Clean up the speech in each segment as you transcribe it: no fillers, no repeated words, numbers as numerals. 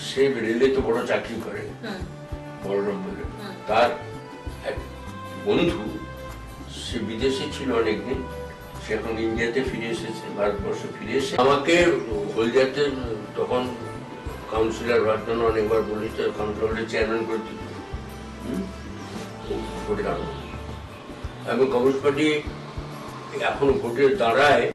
সে রেলে তো বড় চাকরি করে বলরাম বলে, তার এক বন্ধু সে বিদেশে ছিল অনেকদিন, সে এখন ইন্ডিয়াতে ফিরে এসেছে, ভারতবর্ষে ফিরে এসে আমাকে হলদিয়াতে তখন কাউন্সিলর হওয়ার জন্য অনেকবার বলেছে, কাউন্সিলরের চেয়ারম্যান করে দিত ভোটে দাঁড়ানো, এবং কমিউনিস্ট পার্টি এখন ভোটে দাঁড়ায়।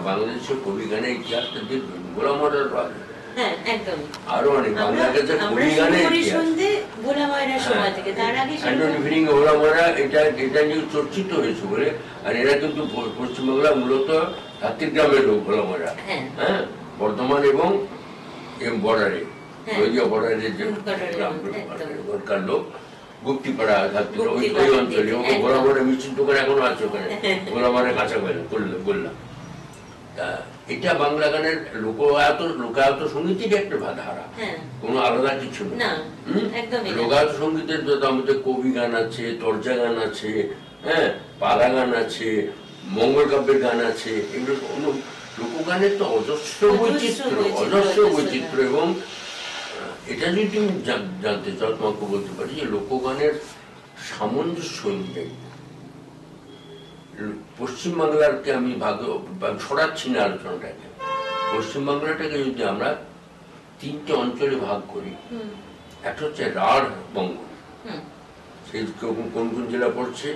বাংলাদেশের কবি গানের ইতিহাসটা দেখবেন, গোলাম আওয়ার আরো অনেক বাংলা কাছে কবি গানের এটা নিয়ে চর্চিত হয়েছে বলে। আর এরা কিন্তু পশ্চিমবাংলা মূলত হাতিগ্রামের লোক, গোলামারা, হ্যাঁ, বর্ধমান এবং বর্ডারে, বর্ডারের যে গ্রামকার লোক, গুপ্তিপাড়া ওই অঞ্চলে গোলামারা মিষ্টির দোকান এখনো আছে ওখানে, গোলামারা কাঁচা বললাম। তা এটা বাংলা গানের লোকায়ত সঙ্গীতের একটা ধারা, কোনো আলাদা কিছু না। লোকায়ত সঙ্গীতের মধ্যে কবি গান আছে, তর্জা গান আছে, হ্যাঁ, পালা গান আছে, মঙ্গল কাব্যের গান আছে, এগুলো লোকগানের তো অজস্র বৈচিত্র্য। এবং এটা যদি তুমি জানতে চাও, তোমাকে বলতে পারি যে লোকগানের সামঞ্জস্য অনুযায়ী পশ্চিমবাংলাকে আমি ছড়াচ্ছি না আলোচনাটাকে, পশ্চিমবাংলাটাকে যদি আমরা তিনটে অঞ্চলে ভাগ করি, একটা হচ্ছে রাঢ় বঙ্গ, সেই কোন কোন জেলা পড়ছে,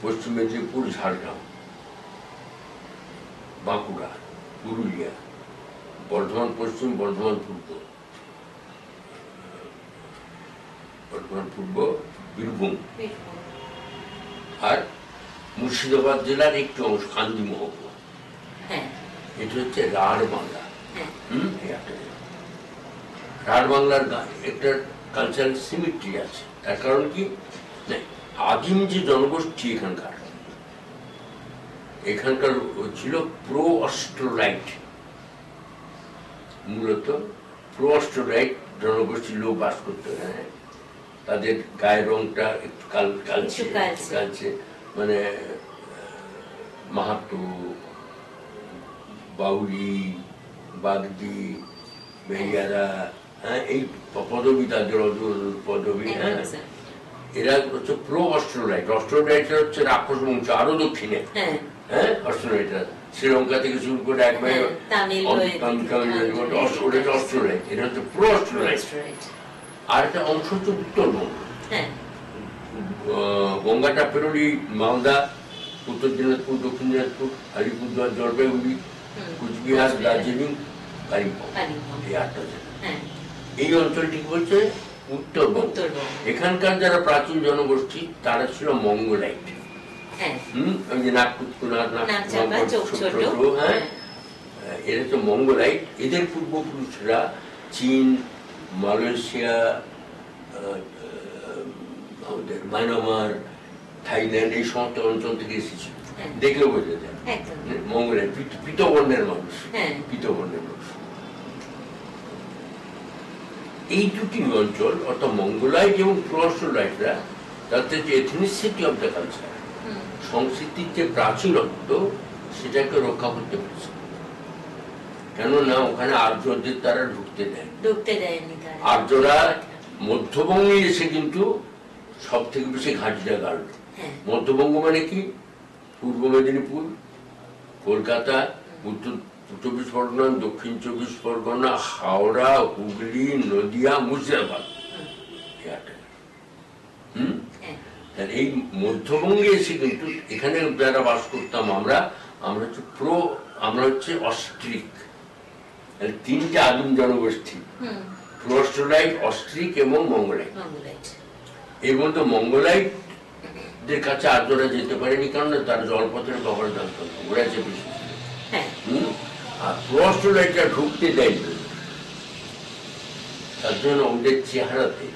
পশ্চিম মেদিনীপুর, ঝাড়গ্রাম, বাঁকুড়া, পুরুলিয়া, বর্ধমান পশ্চিম, বর্ধমান পূর্ব, বীরভূম, আর মুর্শিদাবাদ জেলার একটু অংশ কান্দি মহকুমা। এটা হচ্ছে রাঢ় বাংলা। রাঢ় বাংলার একটা কালচারাল সিমেট্রি আছে। তার কারণ কি, আদিম যে জনগোষ্ঠী এখানকার ছিল প্রো অস্ট্রোলাইট, মূলত প্রো অস্ট্রোলাইট জনগোষ্ঠীর লোক বাস করতে। তাদের গায়ের রংটা একটু কালচে, মানে মাহাতো, বাউরি, বাগদি, বেহিয়ারা, হ্যাঁ, এই পদবী তাদের পদবী। হ্যাঁ, এরা হচ্ছে প্রো অস্ট্রোলাইট। অস্ট্রোলাইটরা হচ্ছে রাক্ষস বংশ, আরো দক্ষিণে, হ্যাঁ, অস্ট্রোলাইটরা শ্রীলঙ্কা থেকে শুরু করে একবারে অস্ট্রোলাইট, এটা হচ্ছে প্রো অস্ট্রোলাইট। আর একটা অংশ হচ্ছে উত্তরবঙ্গ, গঙ্গাটা পেরোলি, মালদা, উত্তর দিনাজপুর, দক্ষিণ দিনাজপুর, আলিপুরদুয়ার, জলপাইগুড়ি, কুচবিহার, দার্জিলিং, কালিম্পং, এই 8টা জেলা। এই অঞ্চলটি বলছে উত্তরবঙ্গ। এখানকার যারা প্রাচীন জনগোষ্ঠী তারা ছিল মঙ্গোলাইট। ওই যে হ্যাঁ, এরা তো মঙ্গোলাইট। এদের পূর্বপুরুষরা চীন, মালয়েশিয়া, আমাদের মায়ানমার, থাইল্যান্ড, এই সমস্ত অঞ্চল থেকে এসেছিল। দেখলে বোঝা যায় মঙ্গোলাইট, পীতবর্ণের মানুষ। এই দুটি অঞ্চল, অর্থাৎ মঙ্গোলাইট এবং প্রো-অস্ট্রোলাইটরা, তাদের যে এথনিসিটি অফ দ্য কালচার, সংস্কৃতির যে প্রাচীনত্ব, সেটাকে রক্ষা করতে পেরেছে। কেননা ওখানে আর্যদের তারা ঢুকতে দেয়নি। আর্যরা মধ্যবঙ্গে এসে কিন্তু সব থেকে বেশি ঘাঁটিটা গাড়ল। মধ্যবঙ্গ মানে কি, পূর্ব মেদিনীপুর, কলকাতা, উত্তর 24 পরগনা, দক্ষিণ 24 পরগনা, হাওড়া, হুগলি, নদিয়া, মুর্শিদাবাদ। এই মধ্যবঙ্গে এসে কিন্তু এখানে যারা বাস করতাম আমরা হচ্ছে অস্ট্রিক। তিনটে আদিম জনগোষ্ঠী, প্রো-অস্ট্রোলাইট, অস্ট্রিক এবং মঙ্গোলাইট। এর মধ্যে মঙ্গোলাইট আর্যদের কাছে আর্যরা যেতে পারেনি, কারণ তার জলপথের খবর জানতো, ওরা চেপে আর প্রস্ট্রোলাইটটা ঢুকতে দেয়নি। তার জন্য ওদের চেহারাতে,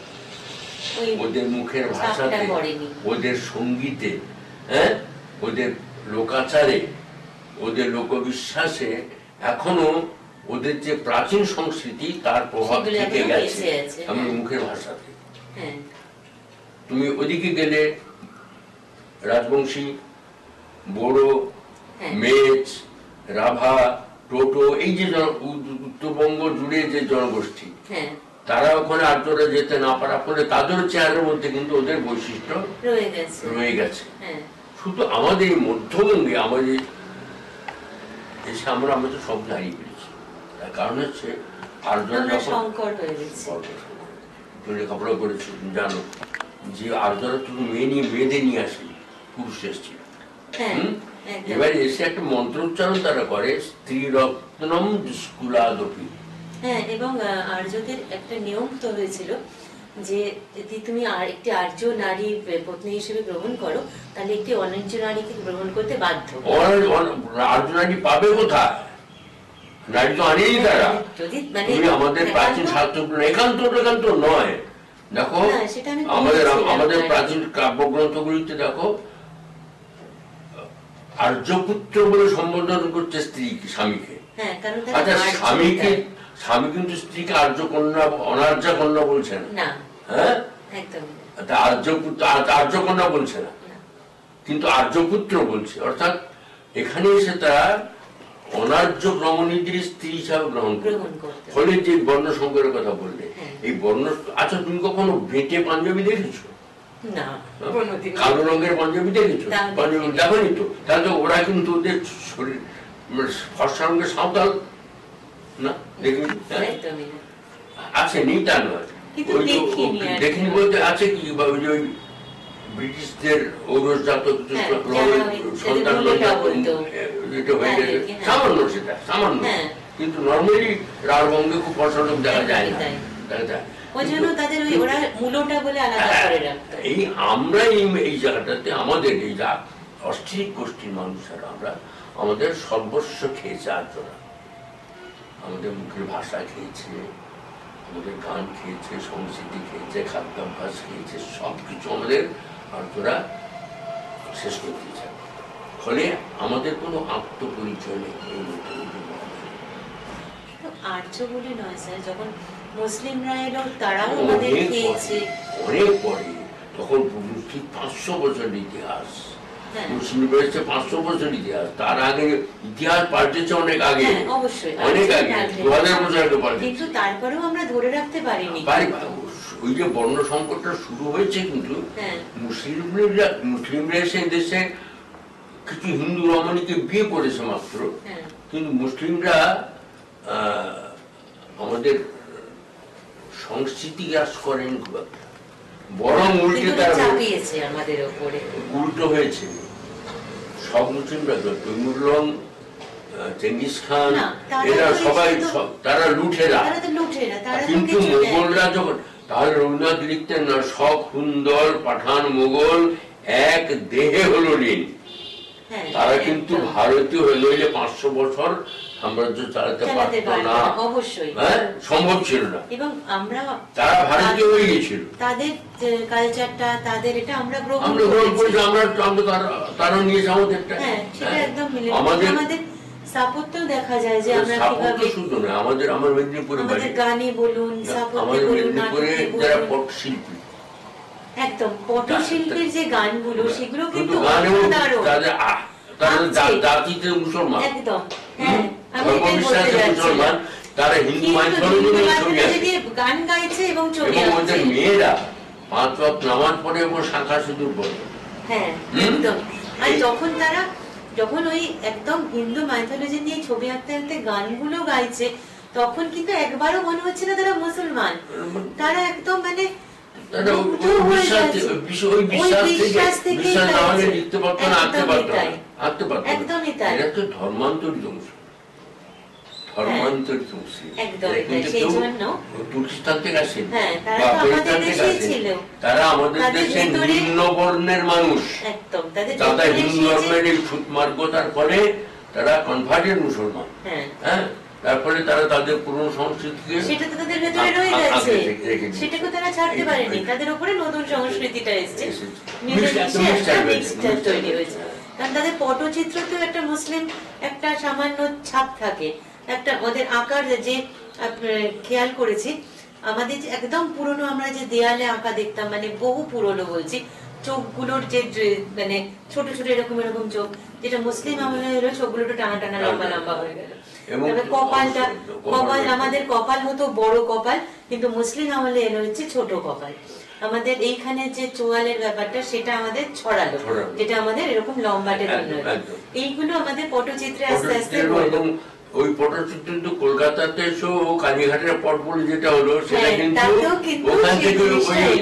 ওদের মুখের ভাষাতে, ওদের সঙ্গীতে, হ্যাঁ, ওদের লোকাচারে, ওদের লোকবিশ্বাসে এখনো ওদের যে প্রাচীন সংস্কৃতি তার প্রভাব থেকে গেছে আমার মুখের ভাষাতে। তুমি ওদিকে গেলে রাজবংশী, বড়ো, মেচ, রাভা, টোটো, এই যে উত্তরবঙ্গ জুড়ে যে জনগোষ্ঠী, তারা ওখানে আর্যরা যেতে না পারার ফলে তাদের চেহারার মধ্যে কিন্তু ওদের বৈশিষ্ট্য রয়ে গেছে। শুধু আমাদের এই মধ্যবঙ্গে আমাদের এসে আমরা সব হারিয়ে ফেলেছি। তার কারণ হচ্ছে আর্যরা লেখাপড়া করেছে, জানো যে আর্যরা শুধু মেয়েদের নিয়ে আসে, পুরুষ এসেছিল। এবার এসে একটা মন্ত্র উচ্চারণ তারা করে, স্ত্রী রত্নম দুষ্কুলাদপি। হ্যাঁ, এবং আর্যদের একটা নিয়ম তো হয়েছিল যে যদি তুমি একটি আর্য নারী পত্নী হিসেবে গ্রহণ করো, তাহলে একটি অনার্য নারীকে গ্রহণ করতে বাধ্য। আর্য নারী পাবে কোথায়? নারী তো আনেনি তারা। আমাদের প্রাচীন শাস্ত্র একান্ত নয়, দেখো আমাদের প্রাচীন কাব্যগ্রন্থগুলিতে দেখো আর্যপুত্র বলে সম্বোধন করছে স্ত্রী স্বামীকে। আচ্ছা, স্বামী কিন্তু স্ত্রীকে আর্য কন্যা, অনার্য কন্যা বলছে না, হ্যাঁ, আর্য কন্যা বলছে না, কিন্তু আর্যপুত্র বলছে। অর্থাৎ এখানে এসে তারা অনার্য রমণীদের স্ত্রী হিসাবে গ্রহণ করতে। ফলে যে বর্ণ সংকরের কথা বললে, এই বর্ণ, আচ্ছা তুমি কখনো বেটে পাঞ্জাবি দেখেছো? কালো রঙের পাঞ্জাবি দেখেছো? পাঞ্জাবি দেখোনি তো? তাহলে ওরা কিন্তু ওদের শরীর ফর্সা রঙের সাঁওতাল না, দেখিনি? আছে, নেই তা নয়, দেখিনি বলতে আছে কি, ওই ব্রিটিশদের ঔরসজাত সন্তান সামান্য, সেটা সামান্য, কিন্তু নর্মালি রাঢ়বঙ্গে খুব ফর্সা লোক দেখা যায় না। এই আমরা এই জায়গাটাতে আমাদের এই অস্ট্রিক গোষ্ঠীর মানুষেরা আমরা আমাদের সর্বস্ব খেয়েছে আর্যরা। আমাদের মুখের ভাষা খেয়েছে, আমাদের গান খেয়েছে, সংস্কৃতি খেয়েছে, খাদ্যাভ্যাস খেয়েছে, সবকিছু আমাদের আর্যরা শেষ করে দিয়েছে। ফলে আমাদের কোনো আত্মপরিচয় নেই। আর্য বলে নয় স্যার, যখন মুসলিমরা এলো তারাও আমাদের খেয়েছে অনেক পরে, তখন 500 বছর ইতিহাস, মুসলিমরা এসেছে 500 বছর ইতিহাস, তার আগে ইতিহাস পাল্টেছে অনেক আগে, অবশ্যই অনেক আগে, 2000 বছর আগে পাল্টেছে, কিন্তু তারপরেও আমরা ধরে রাখতে পারিনি। ওই যে বর্ণ সংকটটা শুরু হয়েছে, কিন্তু মুসলিমরা এসে দেশে কিছু হিন্দু রমণীকে বিয়ে করেছে মাত্র, কিন্তু মুসলিমরা আমাদের সংস্কৃতি গ্রাস করেন খুব একটা, বরং উল্টে তারা উল্টো হয়েছে। সব মুসলিমরা, তৈমুরলং, চেঙ্গিস খান, এরা সবাই তারা লুঠেরা, কিন্তু মোগলরা যখন, তাহলে রবীন্দ্রনাথ লিখতেন না, শখ সুন্দর পাঠান মোগল এক দেহে হলো লীন। তারা কিন্তু ভারতীয় হয়ে নইলে 500 বছর সাম্রাজ্য চালাতে পারত না, অবশ্যই সম্ভব ছিল না, এবং আমরা তারা ভারতীয় হয়ে গিয়েছিল, তাদের কালচারটা, তাদের এটা আমরা গ্রহণ করেছি, আমরা তারা নিয়েছে আমাদেরটা। আমাদের স্থাপত্যও দেখা যায় যে আমরা কিভাবে, শুধু না আমাদের, আমার মেদিনীপুরে আমাদের গানে বলুন, স্থাপত্যে বলুন, নাটকে বলুন, যারা পটশিল্পী, একদম পটশিল্পের যে গানগুলো, সেগুলো কিন্তু জাতিতে মুসলমান, একদম মুসলমান, তারা হিন্দু গান গাইছে এবং ওদের মেয়েরা 5 ওয়াক্ত নামাজ পড়ে এবং শাঁখা সিঁদুর পড়ে। হ্যাঁ, একদম। আর যখন তারা ওই একদম হিন্দু মাইথোলজি নিয়ে ছবি আঁকতে আঁকতে গানগুলো গাইছে, তখন কিন্তু একবারও মনে হচ্ছে না তারা মুসলমান, তারা একদম মানে ধর্মান্তরিত ধর্মান্তরিত মুসলিম, তুর্কিস্তান থেকে আসেন বা পাকিস্তান থেকে আসেন, তারা আমাদের দেশের নিম্ন বর্ণের মানুষ, তারা হিন্দু ধর্মের এই সুতমার্গতার ফলে তারা কনভার্টেড মুসলমান। হ্যাঁ, তারপরে তারা তাদের পুরনো সংস্কৃতিকে সেটা তো তাদের ভেতরে রয়ে গেছে, সেটাকে তারা ছাড়তে পারেনি, তাদের উপরে নতুন সংস্কৃতিটা এসেছে, তৈরি হয়েছে। কারণ তাদের পটচিত্রতেও একটা মুসলিম একটা সামান্য ছাপ থাকে, একটা ওদের আঁকার যে খেয়াল করেছি আমাদের একদম পুরনো আমরা যে দেয়ালে আঁকা দেখতাম, মানে বহু পুরনো বলছি, চোখগুলোর যে মানে ছোট ছোট এরকম এরকম চোখ, যেটা মুসলিম আমলে হলো চোখগুলো একটু টানা টানা লম্বা লম্বা হয়ে গেল। তবে কপালটা, কপাল আমাদের কপাল হতো বড় কপাল, কিন্তু মুসলিম আমলে এলো হচ্ছে ছোট কপাল। আমাদের এইখানে যে চোয়ালের ব্যাপারটা সেটা আমাদের ছড়ালো, যেটা আমাদের এরকম লম্বাটে বানালো। এইগুলো আমাদের পটচিত্রে আস্তে আস্তে ওই পটচিত্র কিন্তু কলকাতাতে এসো কালীঘাটের পট বলে যেটা হলো সেটা কিন্তু ওখান থেকে ওই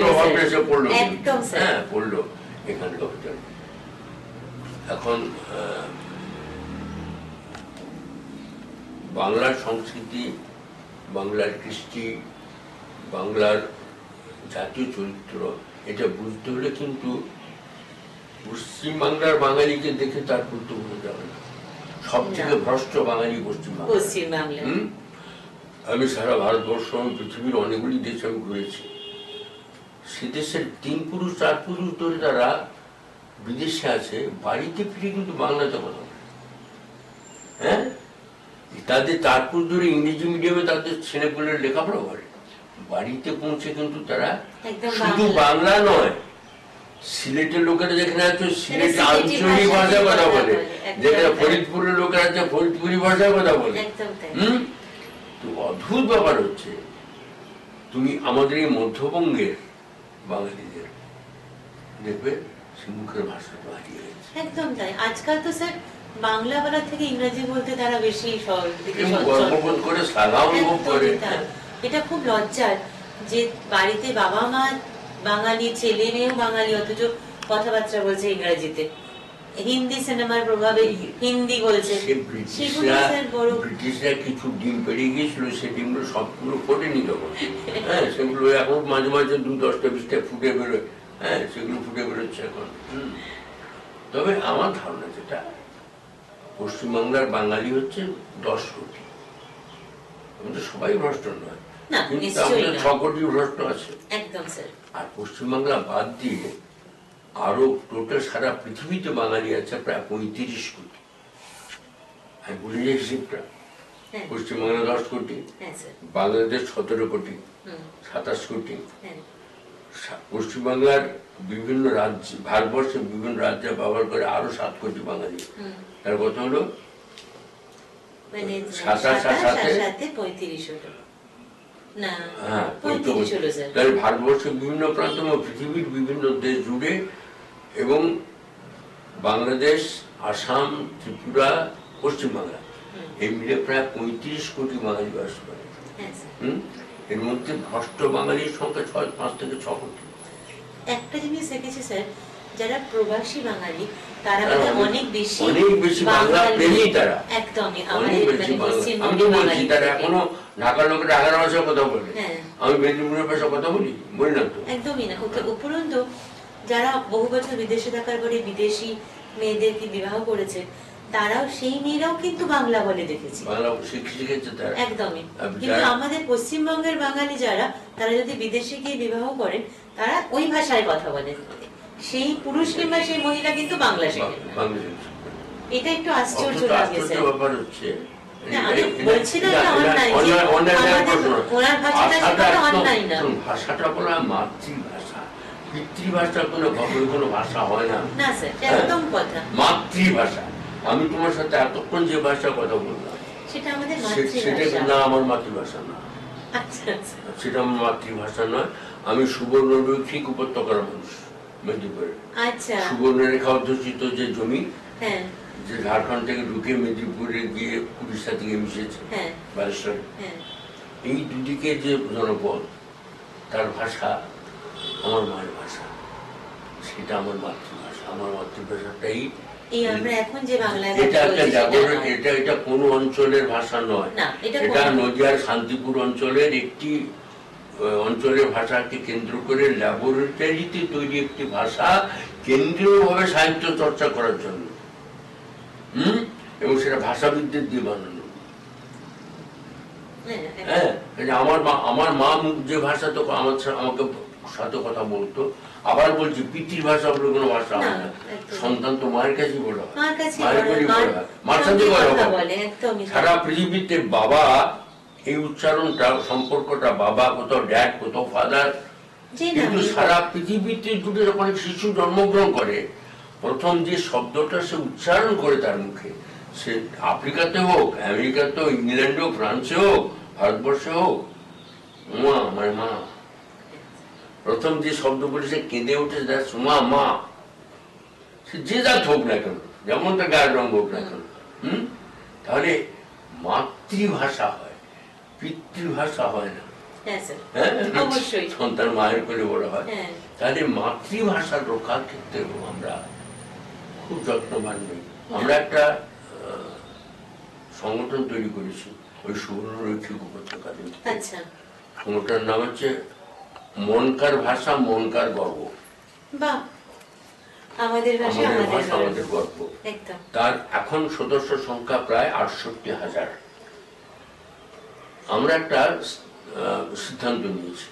প্রভাবটা এসে পড়লো, হ্যাঁ পড়লো এখানে। এখন বাংলার সংস্কৃতি, বাংলার কৃষ্টি, বাংলার জাতীয় চরিত্র এটা বুঝতে হলে কিন্তু পশ্চিম বাংলার বাঙালিকে দেখে তার বুঝতে বোঝা যাবে না। সব থেকে ভ্রষ্ট বাঙালি পশ্চিম বাংলা। আমি সারা ভারতবর্ষ, পৃথিবীর অনেকগুলি দেশ আমি ঘুরেছি, সে দেশের 3 পুরুষ 4 পুরুষ ধরে তারা বিদেশে আছে, বাড়িতে ফিরে কিন্তু বাংলাতে কথা বলে। হ্যাঁ, তাদের 4 পুরুষ ধরে ইংরেজি মিডিয়ামে তাদের ছেলেপুলের লেখাপড়া করে, বাড়িতে পৌঁছে কিন্তু তারা শুধু বাংলা নয়, সিলেটের লোকেরা যেখানে আছে সিলেট আঞ্চলিক ভাষায় কথা বলে, যেখানে ফরিদপুরের লোকেরা আছে ফরিদপুরি ভাষায় কথা বলে। তো অদ্ভুত ব্যাপার হচ্ছে, তুমি আমাদের এই মধ্যবঙ্গের বাঙালিদের দেখবে সে মুখের ভাষাটা হারিয়ে গেছে। একদম তাই। আজকাল তো স্যার বাংলা বলার থেকে ইংরেজি বলতে তারা বেশি গর্ববোধ করে, সাদা অনুভব করে। এটা খুব লজ্জার যে বাড়িতে বাবা মা বাঙালি, ছেলে মেয়েও বাঙালি, অথচ কথাবার্তা বলছে ইংরেজিতে, হিন্দি সিনেমার প্রভাবে হিন্দি বলছে। ব্রিটিশরা কিছু ডিম পেরিয়ে গিয়েছিল, সে ডিমগুলো সবগুলো ফোটেনি তখন। হ্যাঁ, সেগুলো এখন মাঝে মাঝে 2-10টা 20টা ফুটে বেরোয়। হ্যাঁ, সেগুলো ফুটে বেরোচ্ছে এখন। তবে আমার ধারণা যেটা, পশ্চিমবাংলার বাঙালি হচ্ছে 10 কোটি। আমাদের সবাই ভ্রষ্ট নয়, কিন্তু আমাদের 6 কোটি ভ্রষ্ট আছে। আর পশ্চিমবাংলা বাদ দিয়ে আরো টোটাল সারা পৃথিবীতে বাঙালি আছে প্রায় 35 কোটি। আমি বলি যে হিসেবটা, পশ্চিমবাংলা 10 কোটি, বাংলাদেশ 17 কোটি, 27 কোটি। পশ্চিমবাংলার বিভিন্ন রাজ্য, ভারতবর্ষের বিভিন্ন রাজ্যে ব্যবহার করে আরো 7 কোটি বাঙালি। তার কথা হলো 27 ভারতবর্ষের বিভিন্ন প্রান্ত, পৃথিবীর বিভিন্ন দেশ জুড়ে, এবং বাংলাদেশ, আসাম, ত্রিপুরা, পশ্চিমবাংলা এই মিলে প্রায় 35 কোটি বাঙালি বাস করে। এর মধ্যে ভ্রষ্ট বাঙালির সংখ্যা 5 থেকে 6 কোটি। একটা জিনিস দেখেছি স্যার, যারা প্রবাসী বাঙালি তারা অনেক বেশি বাংলা প্রেমী, তারা একদমই আমি তো বলছি তারা এখনো ঢাকার লোকেরা 11 ভাষায় কথা বলে, আমি মেদিনীপুরের ভাষায় কথা বলি না তো, একদমই না। উপরন্তু যারা বহু বছর বিদেশে থাকার পরে বিদেশি মেয়েদেরকে বিবাহ করেছে, তারাও সেই মেয়েরাও কিন্তু বাংলা বলে দেখেছি, একদমই। কিন্তু আমাদের পশ্চিমবঙ্গের বাঙালি যারা, তারা যদি বিদেশে গিয়ে বিবাহ করেন, তারা ওই ভাষায় কথা বলেন, সেই পুরুষ কিংবা সেই মহিলা কিন্তু বাংলা শেখেন। এটা একটু আশ্চর্য লাগে স্যার। ভাষাটা বলা মাতৃভাষা, পিতৃভাষা কোনো ভাষা হয় না, মাতৃভাষা। আমি তোমার সাথে এতক্ষণ যে ভাষা কথা বললাম সেটা না আমার মাতৃভাষা না, সেটা আমার মাতৃভাষা নয়। আমি সুবর্ণরৈখিক উপত্যকার মানুষ, মেদিনীপুরের সুবর্ণরেখা অধ্যুষিত যে জমি, যে ঝাড়খণ্ড থেকে ঢুকে মেদিনীপুরে গিয়ে উড়িষ্যা থেকে মিশেছে বালেশ্বরে, এই দুদিকে যে জনপদ, তার ভাষা আমার মায়ের ভাষা, সেটা আমার মাতৃভাষা। আমার মাতৃভাষাটাই এই আমরা এখন যে বাংলায় এটা একটা বলছি সেটা নয়। এটা কোনো অঞ্চলের ভাষা নয়, না, এটা নদিয়ার শান্তিপুর অঞ্চলের একটি অঞ্চলের ভাষাকে কেন্দ্র করে ল্যাবরেটরিতে তৈরি একটি ভাষা, কেন্দ্রীয়ভাবে সাহিত্য চর্চা করার জন্য, এবং সেটা ভাষাবিদদের দিয়ে বানানো। হ্যাঁ, আমার মা যে ভাষা তো আমাকে সাথে কথা বলতো, আবার বলছি পিতৃ ভাষা বলে কোনো ভাষা হয় না, সন্তান তো মায়ের কাছেই বড় হয়, মায়ের কাছেই বড় হয়, মার সাথে কথা বলে। সারা পৃথিবীতে বাবা, এই উচ্চারণটা, সম্পর্কটা বাবা কোথাও ড্যাড কোথাও ফাদার, কিন্তু সারা পৃথিবীতে জুড়ে যখন শিশু জন্মগ্রহণ করে, প্রথম যে শব্দটা সে উচ্চারণ করে তার মুখে, সে আফ্রিকাতে হোক, আমেরিকাতে হোক, ইংল্যান্ডে হোক, ফ্রান্সে হোক, ভারতবর্ষে হোক, মা, আমার মা। প্রথম যে শব্দ বলে সে কেঁদে উঠে মা, মা, সে যে জাত হোক না কেন, যেমন তার গায়ের রঙ হোক না কেন, তাহলে মাতৃভাষা হয়, পিতৃভাষা হয় না। সন্তান মায়ের করে বড় হয়। তাহলে মাতৃভাষার রক্ষার ক্ষেত্রে আমরা খুব যত্নবান নই। আমরা একটা সংগঠন তৈরি করেছি ওই সুবর্ণরৈখিক উপত্যকাতে। সংগঠনের নাম হচ্ছে মনকার ভাষা, মনকার গর্ব। আমাদের ভাষা আমাদের গর্ব। তার এখন সদস্য সংখ্যা প্রায় ৬৮,০০০। আমরা একটা সিদ্ধান্ত নিয়েছি,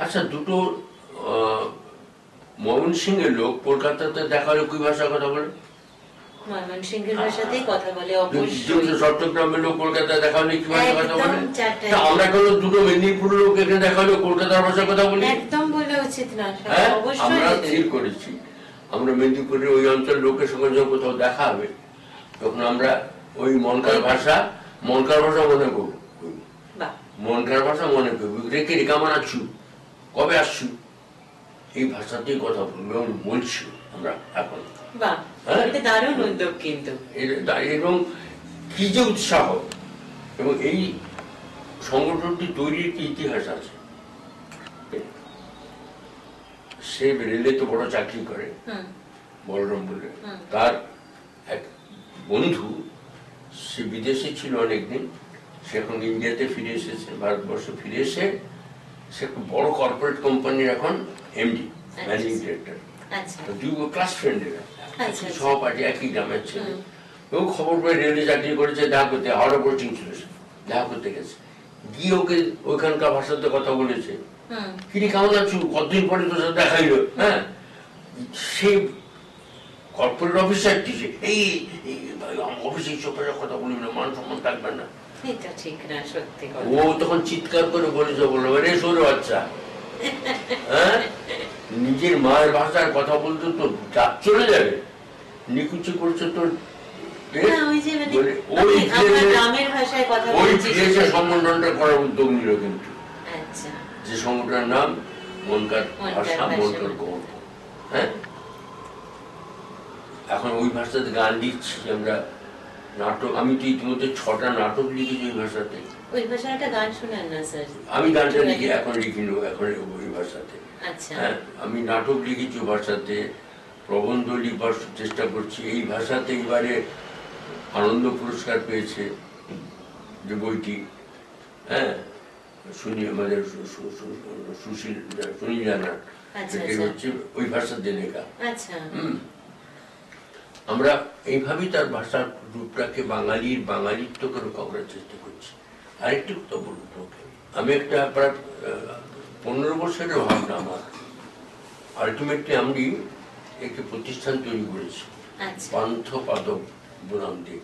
আচ্ছা দুটো ময়মনসিংহের লোক কলকাতাতে দেখা হলে কি ভাষা কথা বলে? চট্টগ্রামের লোক কলকাতায় দেখা হলে কি ভাষা কথা বলে? আমরা কেন দুটো মেদিনীপুর লোক এখানে দেখা হলে কলকাতার ভাষা কথা বলি? আমরা স্থির করেছি, আমরা মেদিনীপুরের ওই অঞ্চলের লোকের সঙ্গে যখন কোথাও দেখা হবে, তখন আমরা ওই মনকার ভাষা মনে করবো, মনকার ভাষা মনে করবো, রেখে কেমন আছু, কবে আসছু, এই ভাষাতেই কথা বলছি আমরা এখন। এবং কি যে উৎসাহ, এবং এই সংগঠনটি তৈরির কি ইতিহাস আছে। সে রেলে তো বড় চাকরি করে, বলরাম বলে, তার এক বন্ধু, সে বিদেশে ছিল অনেকদিন, সে এখন ইন্ডিয়াতে ফিরে এসেছে, ভারতবর্ষে ফিরে এসে সে একটা বড় কর্পোরেট কোম্পানির এখন এমডি, ম্যানেজিং ডিরেক্টর। দুই ক্লাস ফ্রেন্ডেরা, সহপাঠী, একই গ্রামের ছেলে। ও খবর পেয়ে রেলে চাকরি করেছে, দেখা করতে, হাওড়া পোস্টিং ছিল, দেখা করতে গেছে, গিয়ে ওকে ওইখানকার ভাষাতে কথা বলেছে, কিরে কেমন আছো, কতদিন পরে তোর সাথে দেখা হইলো। হ্যাঁ, সেই কর্পোরেট অফিসারটি এই অফিসে এইসব কথা বলবি না, মান সম্মান থাকবে না। ও তখন চিৎকার করে বলেছে, বললো রে সৌর বাচ্চা, হ্যাঁ নিজের মায়ের ভাষার কথা বলতে তো জাত চলে যাবে, নিকুচি করছে তোর। ওই সংগঠনটা করার উদ্যোগ নিল, কিন্তু যে সংগঠনের নাম মনকার ভাষা, মনকার গর্ব। হ্যাঁ, এখন ওই ভাষাতে গান লিখছি আমরা, নাটক, আমি তো ইতিমধ্যে 6টা নাটক লিখেছি ওই ভাষাতে। আমি গানটা লিখি, এখন লিখিনি, এখন ওই ভাষাতে। হ্যাঁ, আমি নাটক লিখেছি ওই ভাষাতে, প্রবন্ধ লিখবার চেষ্টা করছি এই ভাষাতে। এবারে আনন্দ পুরস্কার পেয়েছে যে বইটি, হ্যাঁ, শুনি আমাদের সুনীল জানার, হচ্ছে ওই ভাষাতে লেখা। আমরা এইভাবেই তার ভাষার রূপটাকে বাঙালিত্ব করে করার চেষ্টা করছি। আরেকটি কথা বলবো, আমি একটা প্রায় 15 বছরের ভাবনা আমার, আলটিমেটলি আমি একটি প্রতিষ্ঠান তৈরি করেছি, পান্থ পাদব নাম দিয়ে।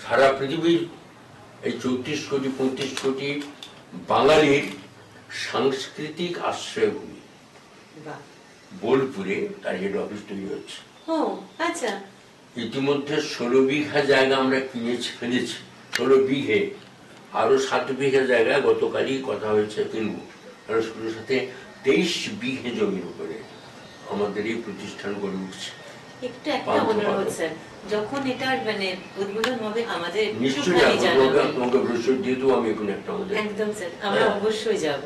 সারা পৃথিবীর এই 34 কোটি 35 কোটি বাঙালির সাংস্কৃতিক আশ্রয়ভূমি বোলপুরে তার হেড অফিস তৈরি হচ্ছে। ইতিমধ্যে 16 বিঘা জায়গা আমরা কিনেছি, ফেলেছি 16 বিঘে, আরো 7 বিঘা জায়গা গতকালই কথা হয়েছে কিনবো। স্কুলের সাথে 23 বিঘে জমির উপরে আমাদের এই প্রতিষ্ঠান গড়ে উঠছে। একটু একটা অনুরোধ স্যার, যখন এটার মানে উদ্বোধন হবে আমাদের নিশ্চয়ই তোমাকে ব্রোশার দিয়ে দেবো আমি এখন একটা, আমাদের একদম স্যার, আমরা অবশ্যই যাব।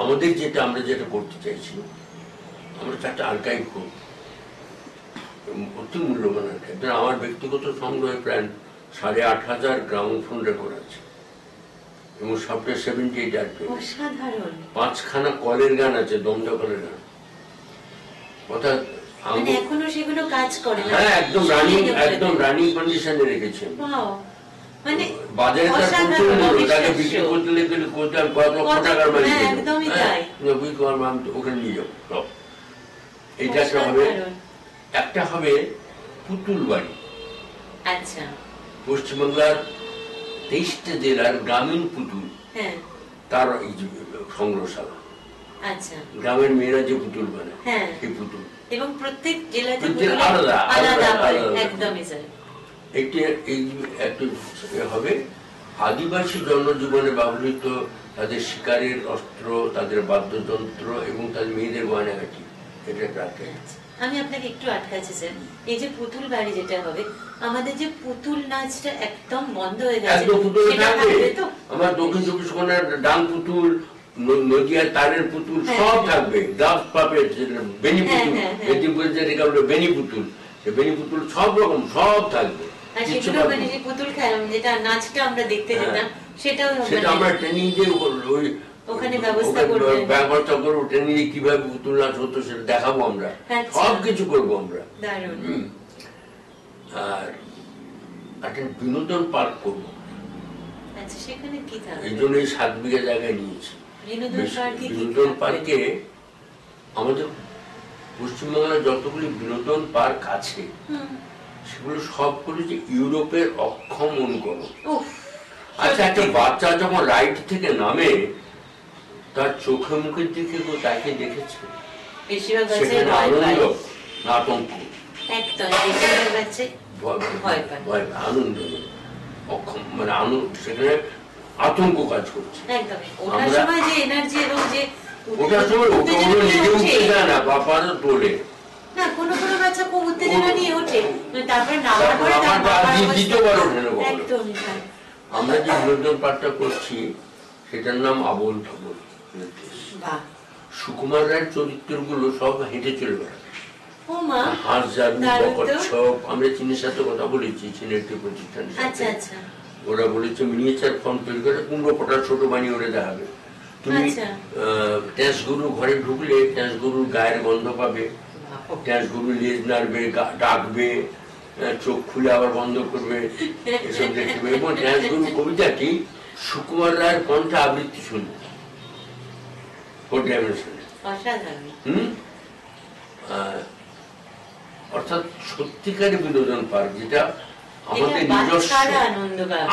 আমাদের যেটা আমরা যেটা করতে চাইছি, আমরা 4টা আর্কাইভ খুব অতি মূল্যবান আর্কাইভ। আমার ব্যক্তিগত সংগ্রহে প্রায় 8,500 গ্রামোফোন রেকর্ড আছে এবং সবটা 78 আরপিএম। অসাধারণ। 5খানা কলের গান আছে, দমদা কলের গান। অর্থাৎ মানে এখনো সেগুলো কাজ করে না? হ্যাঁ, একদম রানিং কন্ডিশনে রেখেছেন। মানে বাজারে তার প্রচুর মূল্য, তাকে বিক্রি করতে গেলে কয়েক লক্ষ টাকার মালিক। একদমই তাই। ওখানে নিয়ে যাবো। এটা একটা হবে পুতুল বাড়ি। আচ্ছা। পশ্চিমবাংলার 23টা জেলার গ্রামীণ পুতুল তার এই সংগ্রহশালা। আচ্ছা। গ্রামের মেয়েরা যে পুতুল বানায় সেই পুতুল, এবং প্রত্যেক জেলাতে আলাদা আলাদা হয়। একদমই স্যার। হবে আদিবাসী জনজীবনে ব্যবহৃত তাদের শিকারের অস্ত্র, তাদের বাদ্যযন্ত্র এবং তাদের মেয়েদের গয়নাগাটি। এটা একটা আর্কাইভ। আমি আপনাকে একটু আটকাচ্ছি স্যার, এই যে পুতুল বাড়ি যেটা হবে, আমাদের যে পুতুল নাচটা একদম বন্ধ হয়ে গেছে। আমার দক্ষিণ 24 পরগনার ডাং পুতুল, নদিয়ার তারের পুতুল সব থাকবে। গ্লাভস পাপেট, বেনি পুতুল, বেনি পুতুল, বেনি পুতুল সব রকম সব থাকবে। পুতুল যেটা নাচটা আমরা দেখতে যেতাম, সেটাও আমরা ট্রেনিং দিয়ে ওখানে ব্যবস্থা করবো। ট্রেনিং কিভাবে পুতুল নাচ হতো সেটা দেখাবো আমরা, সবকিছু করবো আমরা। আর একটা বিনোদন পার্ক করবো, এই জন্য 7 বিঘা জায়গায় নিয়েছি। বিনোদন পার্কে আমাদের পশ্চিমবাংলার যতগুলি বিনোদন পার্ক আছে সেগুলো সবগুলো যে ইউরোপের অক্ষম অনুকরণ। আচ্ছা, একটা বাচ্চা যখন রাইড থেকে নামে তার চোখে মুখের দিকে তাকে দেখেছে, সেখানে আনন্দ না আতঙ্ক। আনন্দ অক্ষম, মানে সেখানে আতঙ্ক কাজ করছে। ওটার সময় নিজে উঠতে যায় না, বাপারও তোলে না, কোনো বাচ্চা খুব উত্তেজনা নিয়ে ওঠে, তারপরে আমরা যে বিনোদন পাঠটা করছি সেটার নাম আবোল তাবোল। সুকুমার রায়ের চরিত্রগুলো সব হেঁটে চলে বেড়াবে। হাঁস জাদু, বকচ্ছপ। আমরা চীনের সাথে কথা বলেছি, চীনের একটি প্রতিষ্ঠানের সাথে। ওরা বলেছে মিনিয়েচার ফর্ম তৈরি করে 15 ফোঁটা ছোট বানিয়ে ওরা দেখাবে। তুমি ট্যাঁস গরু ঘরে ঢুকলে ট্যাঁস গরুর গায়ের গন্ধ পাবে, ট্যাঁস গরু লেজ নাড়বে, ডাকবে, চোখ খুলে আবার বন্ধ করবে, এসব দেখবে। এবং ট্যাঁস গরু কবিতাটি সুকুমার রায়ের কণ্ঠে আবৃত্তি শুনবে। অর্থাৎ সত্যিকারের বিনোদন পার্ক, যেটা আমাদের নিজস্ব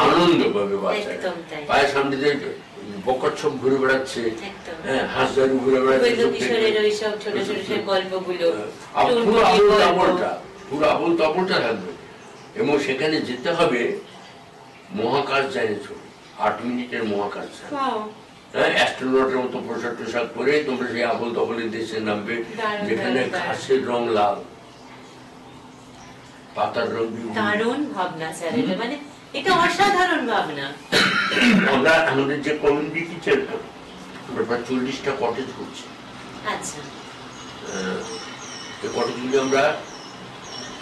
আনন্দ পাবে বাচ্চারা। পায়ের সামনে যে বকচ্ছপ ঘুরে বেড়াচ্ছে, হাঁস জাদু ঘুরে বেড়াচ্ছে, পুরো আবোল তাবোলটা থাকবে। এবং সেখানে যেতে হবে মহাকাশ যানে চলে, 8 মিনিটের মহাকাশ যান। অ্যাস্ট্রোনটের মতো পোশাক টোশাক করে তোমরা সেই আবোল তাবোলের দেশে নামবে, যেখানে ঘাসের রং লাল, পাতার রং। দারুণ ভাবনা স্যার, এটা মানে এটা অসাধারণ ভাবনা। আমরা আমাদের যে কমিউনিটি সেন্টার, আমরা প্রায় 40টা কটেজ করছি। আচ্ছা। এই কটেজগুলি আমরা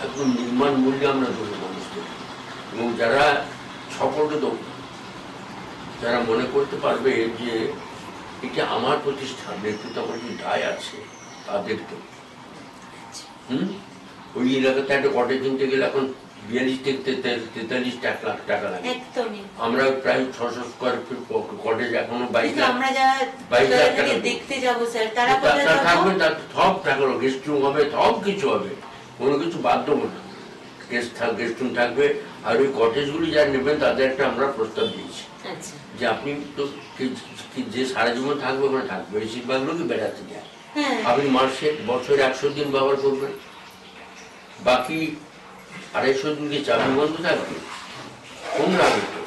একদম নির্মাণ মূল্যে আমরা দেবো মানুষদের, এবং যারা সকলকে দেবো, যারা মনে করতে পারবে যে এটা আমার প্রতিষ্ঠান, নেতৃত্ব আমার যে দায় আছে তাদেরকে। ওই এলাকাতে একটা কটেজ কিনতে গেলে এখন 42 থেকে 43 লাখ টাকা লাগে। আমরা প্রায় 600 স্কোয়ার ফিট কটেজ এখনো 22 লাখ টাকা দেখতে যাবো স্যার, তারা থাকবে, তার সব টাকা, গেস্ট রুম হবে, সব কিছু হবে, কোনো কিছু বাধ্য না। গেস্ট রুম থাকবে। আর ওই কটেজগুলি যারা নেবেন তাদের একটা আমরা প্রস্তাব দিয়েছি যে আপনি তো যে সারা জীবন থাকবে ওখানে থাকবে, বেশিরভাগ লোকই বেড়াতে যায়। আপনি বছরে 100 দিন ব্যবহার করবেন, বাকি 250 দিনকে চাবি বন্ধ থাকবে, কম লাগবে তো।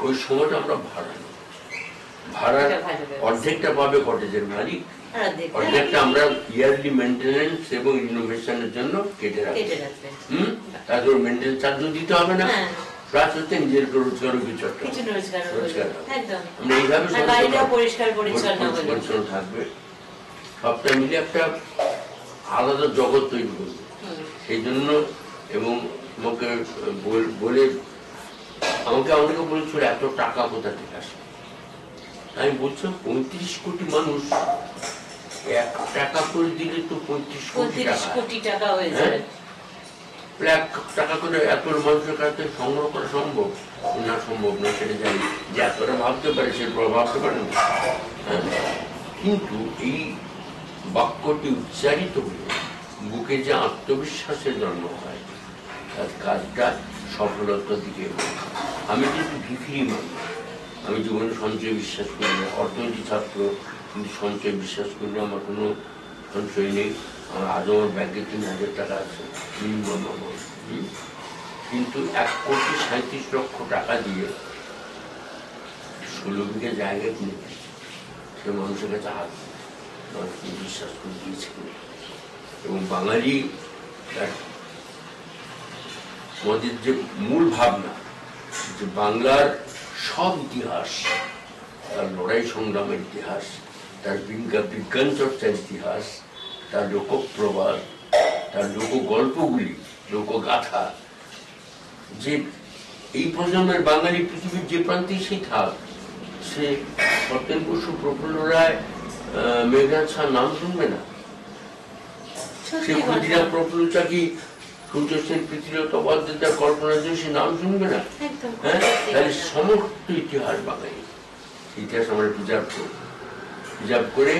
ওই সময়টা আমরা ভাড়ার অর্ধেকটা পাবে কটেজের মালিক, অর্ধেকটা আমরা ইয়ারলি মেনটেন্যান্স এবং ইনোভেশনের জন্য কেটে রাখবো। তাদের মেনটেন্যান্স চার্জও দিতে হবে না, প্লাস হচ্ছে নিজের রোজগারও কিছু রোজগার। আমরা এইভাবে পরিষ্কার থাকবে। সবটা মিলে একটা আলাদা জগৎ তৈরি করবে। সেই জন্য এবং আমাকে বলে আমাকে অনেকে বলেছিল এত টাকা কোথা থেকে আসে। আমি বলছি 35 কোটি মানুষ, 1 টাকা করে দিলে তো 35 কোটি টাকা হয়ে যাবে। 1 টাকা করে এত মানুষের কাছে সংগ্রহ করা সম্ভব না? সম্ভব না, সেটা জানি। যে এতটা ভাবতে পারে সে ভাবতে পারে না। কিন্তু এই বাক্যটি উচ্চারিত হলে বুকে যে আত্মবিশ্বাসের জন্ম হয়, তার কাজটা সফলতার দিকে। আমি কিন্তু ভিখিরি মানুষ, আমি জীবনে সঞ্চয় বিশ্বাস করি না, অর্থনীতি ছাত্র, কিন্তু সঞ্চয় বিশ্বাস করি না। আমার কোনো সঞ্চয় নেই। আমার আজও আমার ব্যাংকে 3,000 টাকা আছে মিনিমাম আমার। কিন্তু 1,37,00,000 টাকা দিয়ে 16 বিঘা জায়গা কিনে সে মানুষের কাছে হাত মানুষকে বিশ্বাস করে দিয়েছিল। এবং বাঙালি আমাদের যে মূল ভাবনা, যে বাংলার সব ইতিহাস, তার লড়াই সংগ্রামের ইতিহাস, তার বিজ্ঞান চর্চার ইতিহাস, তার লোকপ্রবাদ, তার লোকগল্পগুলি, লোকগাথা, যে এই প্রজন্মের বাঙালি পৃথিবীর যে প্রান্তেই সে থাক, সে সত্যেন বসু, প্রফুল্ল রায়, মেঘনাথ শাহ নাম শুনবে না? সে ক্ষুদিরাম প্রফুল্ল চাকি, সূর্য সেন, পৃথিবীলতা বন্দ্যোপাধ্যায়, কল্পনা যোশী নাম শুনবে না? হ্যাঁ, তাহলে সমস্ত ইতিহাস বাঙালি ইতিহাস আমরা প্রিজার্ভ করে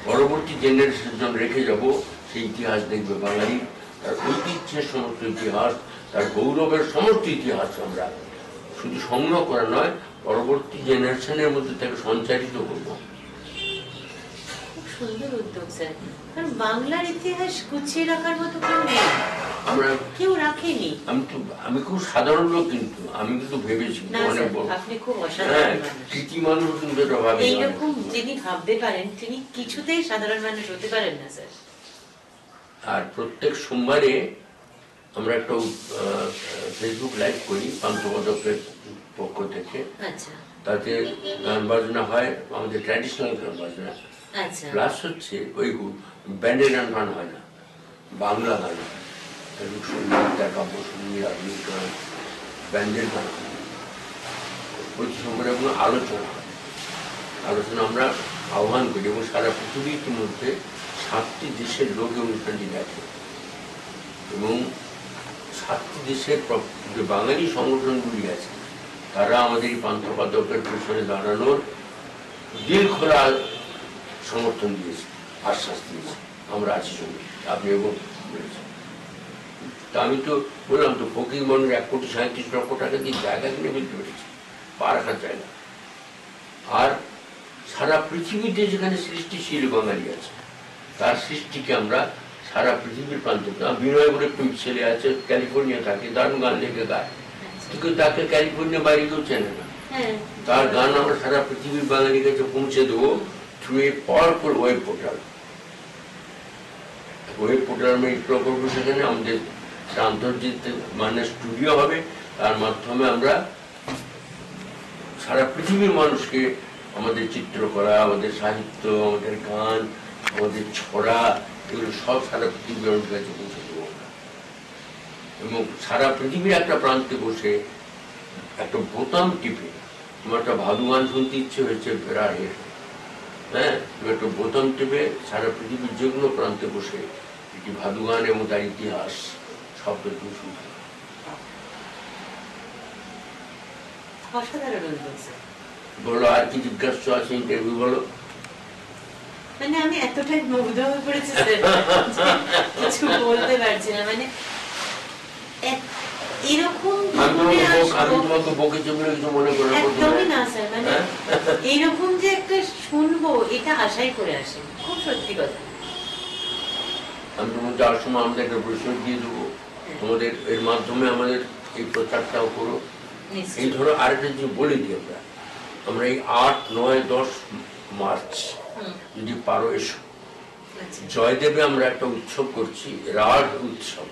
পরবর্তী জেনারেশনের জন্য রেখে যাব। সেই ইতিহাস দেখবে বাঙালি, তার ঐতিহ্যের সমস্ত ইতিহাস, তার গৌরবের সমস্ত ইতিহাস আমরা শুধু সংগ্রহ করা নয়, পরবর্তী জেনারেশনের মধ্যে তাকে সঞ্চারিত করব। খুব সুন্দর উদ্যোগ স্যার, কারণ বাংলার ইতিহাস গুছিয়ে রাখার মতো কেউ নেই, আমরা কেউ রাখেনি। আমি খুব সাধারণ লোক, কিন্তু আমি কিন্তু ভেবেছি অনেক বড়। আপনি খুব অসাধারণ কৃতি মানুষ, কিন্তু এটা ভাবি এইরকম যিনি ভাবতে পারেন তিনি কিছুতেই সাধারণ মানুষ হতে পারেন না স্যার। আর প্রত্যেক সোমবারে আমরা একটা ফেসবুক লাইভ করি পান্থপদকের পক্ষ থেকে। তাতে গান বাজনা হয়, আমাদের ট্র্যাডিশনাল গান বাজনা, প্লাস হচ্ছে ওই ব্যান্ডের গান গান হয় না, বাংলা গান, সঙ্গীত, কাব্য সঙ্গীত, আধুনিক গান, ব্যান্ডের গান প্রতি সোমবারে কোনো আলোচনা হয়। আলোচনা আমরা আহ্বান করি এবং সারা পৃথিবী ইতিমধ্যে 7টি দেশের লোক অনুষ্ঠানটি দেখে এবং 7টি দেশের যে বাঙালি সংগঠনগুলি আছে তারা আমাদের এই পান্থপদকের পেছনে দাঁড়ানোর দিল খোলা সমর্থন দিয়েছে, আশ্বাস দিয়েছে, আমরা আছি সঙ্গে। আপনি এবং বলেছেন, তা আমি তো বললাম তো, ফকির মনের 1,37,00,000 টাকা দিয়ে জায়গা কিনে ফেলতে পেরেছি, পা রাখার জায়গা। আর সারা পৃথিবীতে যেখানে সৃষ্টিশীল বাঙালি আছে, তার সৃষ্টিকে আমরা সারা পৃথিবীর প্রান্তে, বিনয় বলে একটু ছেলে আছে, ক্যালিফোর্নিয়া থাকে, দারুণ গান লেগে গায়, কিন্তু তাকে ক্যালিফোর্নিয়া বাইরে কেউ চেনে না। তার গান আমরা সারা পৃথিবীর বাঙালির কাছে পৌঁছে দেবো through a powerful web portal. Web portal আমরা ইনস্টল করবো, সেখানে আমাদের আন্তর্জাতিক মানের স্টুডিও হবে, তার মাধ্যমে আমরা সারা পৃথিবীর মানুষকে আমাদের চিত্রকলা, আমাদের সাহিত্য, আমাদের গান, আমাদের ছড়া, এগুলো সব সারা পৃথিবীর মানুষের কাছে পৌঁছে দেবো আমরা। এবং সারা পৃথিবীর একটা প্রান্তে বসে একটা বোতাম টিপে, আমার একটা ভাদু গান শুনতে ইচ্ছে হয়েছে বেড়াহের, হ্যাঁ, একটা বোতাম টিপে সারা পৃথিবীর যে কোনো প্রান্তে বসে একটি ভাদু গান এবং তার ইতিহাস সব কিছু শুনতে। বলো, আর কি জিজ্ঞাসা আছে? ইন্টারভিউ বলো। মানে আমি এতটাই মুগ্ধ হয়ে পড়েছি কিছু বলতে পারছি না। মানে এরকম একদমই না স্যার, মানে এইরকম যে একটা শুনবো এটা আশাই করে আসে, খুব সত্যি কথা। আমি তোমার যাওয়ার সময় আমাদের একটা প্রশ্ন দিয়ে দেবো, তোমাদের এর মাধ্যমে আমাদের এই প্রচারটাও করো। এই ধরো আরেকটা যে বলে দিই, আমরা এই 8, 9, 10 মার্চ যদি পারো এসো, জয়দেবে আমরা একটা উৎসব করছি, রাগ উৎসব।